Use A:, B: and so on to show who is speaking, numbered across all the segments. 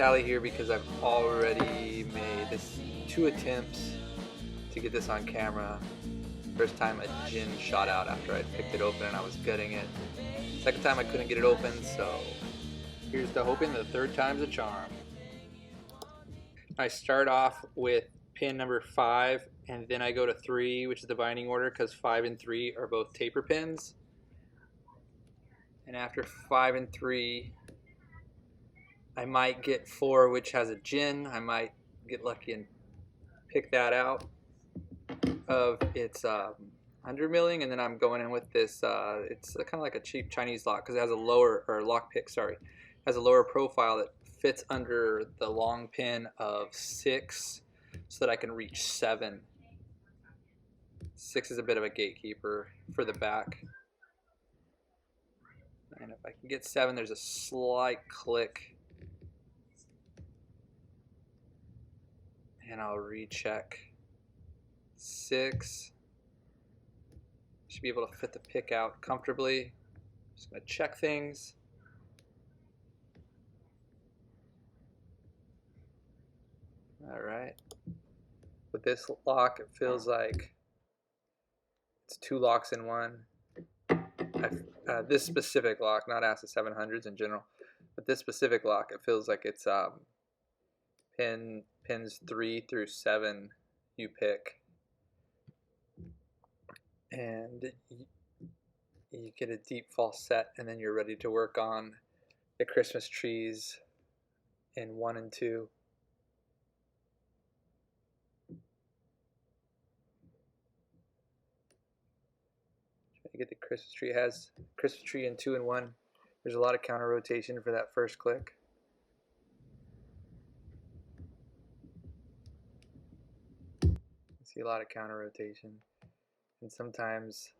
A: tally here because I've already made 2 attempts to get this on camera. First time a gin shot out after I'd picked it open and I was gutting it. Second time I couldn't get it open, so here's to hoping the third time's a charm. I start off with pin number 5 and then I go to 3, which is the binding order because 5 and 3 are both taper pins. And after 5 and 3, I might get 4, which has a gin. I might get lucky and pick that out of its under milling, and then I'm going in with this. It's kind of like a cheap Chinese lock because it has a lower, or lock pick, sorry, has a lower profile that fits under the long pin of 6, so that I can reach 7. 6 is a bit of a gatekeeper for the back, and if I can get 7, there's a slight click, and I'll recheck 6. Should be able to fit the pick out comfortably. Just going to check things. Alright. With this lock, it feels like it's 2 locks in one. This specific lock, not ASSA 700s in general, but this specific lock, it feels like it's pins 3 through 7 you pick. And you get a deep false set, and then you're ready to work on the Christmas trees in 1 and 2. Try to get the Christmas tree. It has Christmas tree in 2 and 1. There's a lot of counter rotation for that first click. You see a lot of counter rotation. And sometimes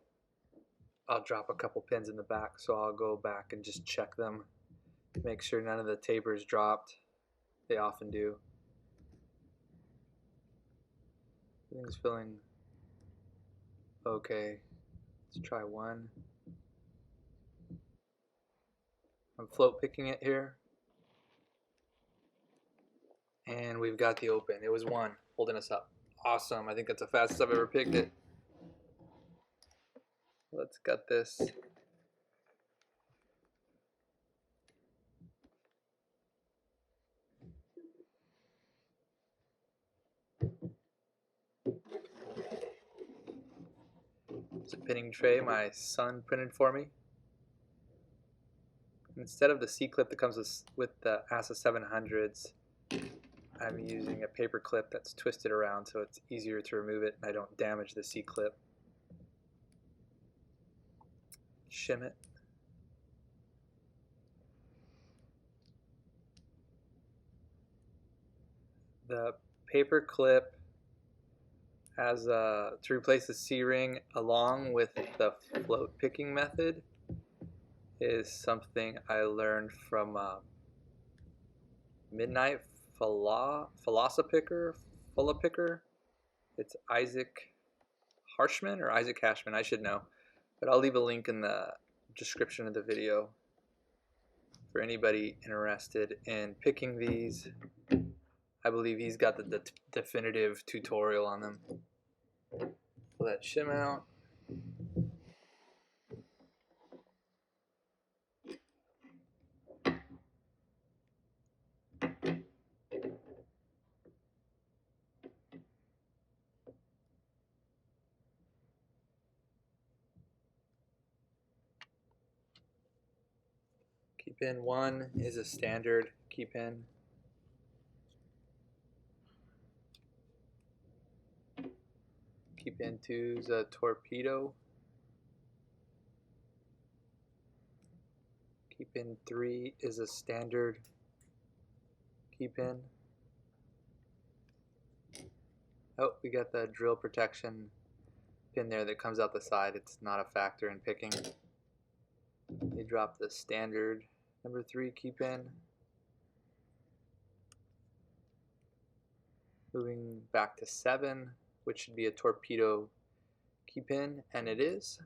A: I'll drop a couple pins in the back, so I'll go back and just check them, make sure none of the tapers dropped. They often do. Everything's feeling okay. Let's try 1. I'm float picking it here, and we've got the open. It was 1 holding us up. Awesome. I think that's the fastest I've ever picked it. Let's gut this. It's a pinning tray my son printed for me. Instead of the C-clip that comes with the ASSA 700s, I'm using a paper clip that's twisted around so it's easier to remove it and I don't damage the C-clip. Shim it. The paper clip has to replace the C-ring along with the float picking method is something I learned from Midnight Falasa Picker. It's Isaac Harshman or Isaac Hashman, I should know, but I'll leave a link in the description of the video for anybody interested in picking these. I believe he's got the definitive tutorial on them. Pull that shim out. Key pin 1 is a standard key pin. Key pin 2 is a torpedo. Key pin 3 is a standard key pin. Oh, we got the drill protection pin there that comes out the side. It's not a factor in picking. You drop the standard number 3 key pin. Moving back to 7, which should be a torpedo key pin, and it is.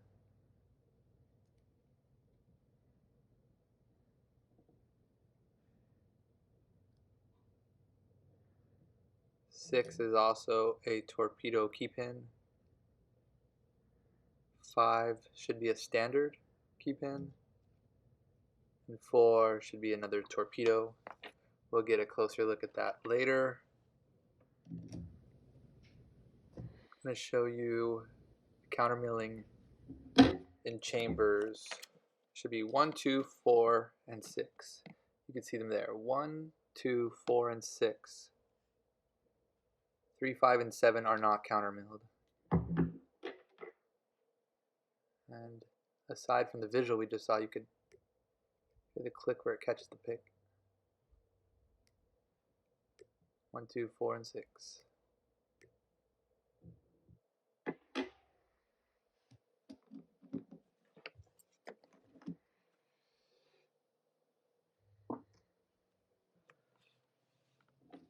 A: 6 is also a torpedo key pin. 5 should be a standard key pin. And 4 should be another torpedo. We'll get a closer look at that later. I'm going to show you countermilling in chambers. Should be 1, 2, 4, and 6. You can see them there. 1, 2, 4, and 6. 3, 5, and 7 are not countermilled. And aside from the visual we just saw, you could hear the click where it catches the pick. 1, 2, 4, and 6.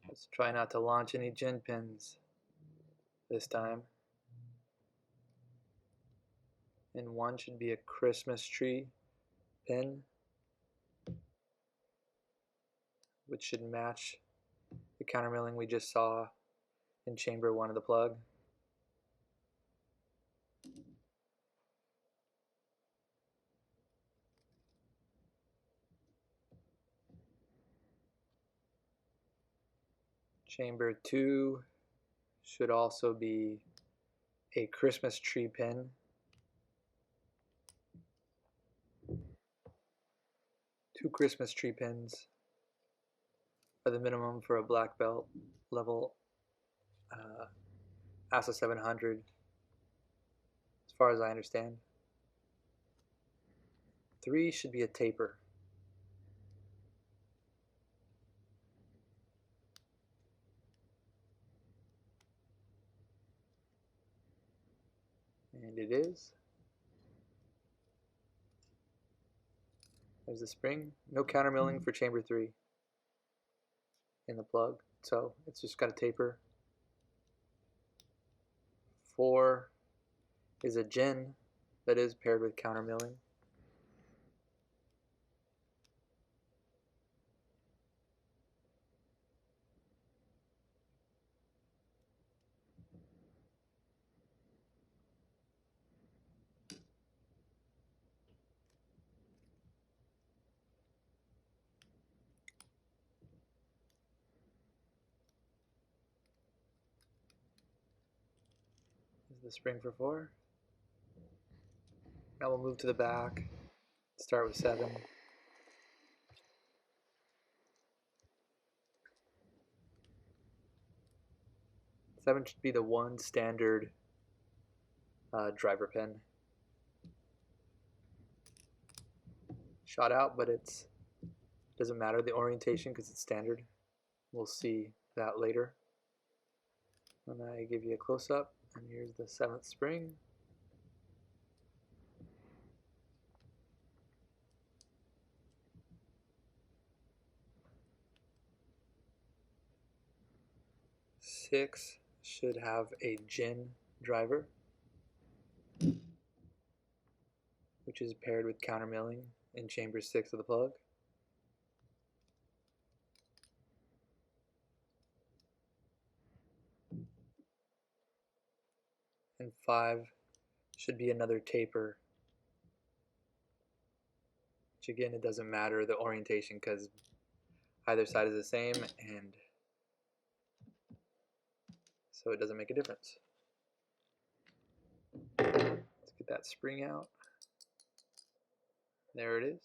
A: Let's try not to launch any gin pins this time. And 1 should be a Christmas tree pin, which should match the countermilling we just saw in chamber 1 of the plug. Chamber 2 should also be a Christmas tree pin. 2 Christmas tree pins are the minimum for a black belt level ASSA 700, as far as I understand. 3 should be a taper. And it is. There's the spring. No countermilling for chamber 3 in the plug, so it's just got a taper. 4 is a gin that is paired with countermilling. This is the spring for 4. Now we'll move to the back. Start with 7. 7 should be the 1 standard driver pin. Shot out, but it doesn't matter the orientation because it's standard. We'll see that later when I give you a close-up. And here's the 7th spring. Six should have a gin driver, which is paired with countermilling in chamber 6 of the plug. And 5 should be another taper, which again, it doesn't matter the orientation because either side is the same, and so it doesn't make a difference. Let's get that spring out. There it is.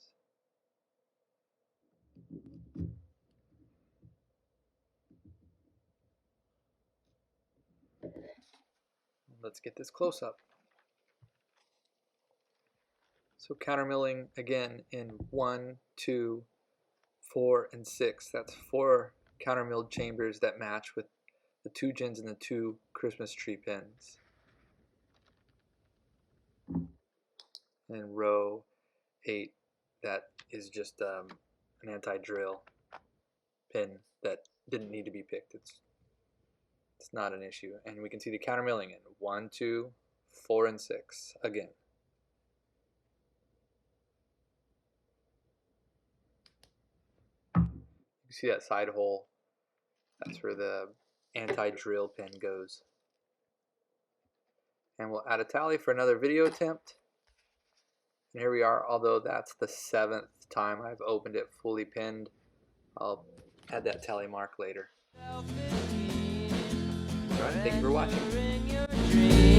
A: Let's get this close up. So countermilling again in 1, 2, 4, and 6. That's 4 countermilled chambers that match with the 2 gins and the 2 Christmas tree pins. And row 8, that is just an anti-drill pin that didn't need to be picked. It's not an issue. And we can see the countermilling in 1, 2, 4, and 6 again. You see that side hole? That's where the anti-drill pin goes. And we'll add a tally for another video attempt. And here we are, although that's the 7th time I've opened it fully pinned. I'll add that tally mark later. Alright, thank you for watching.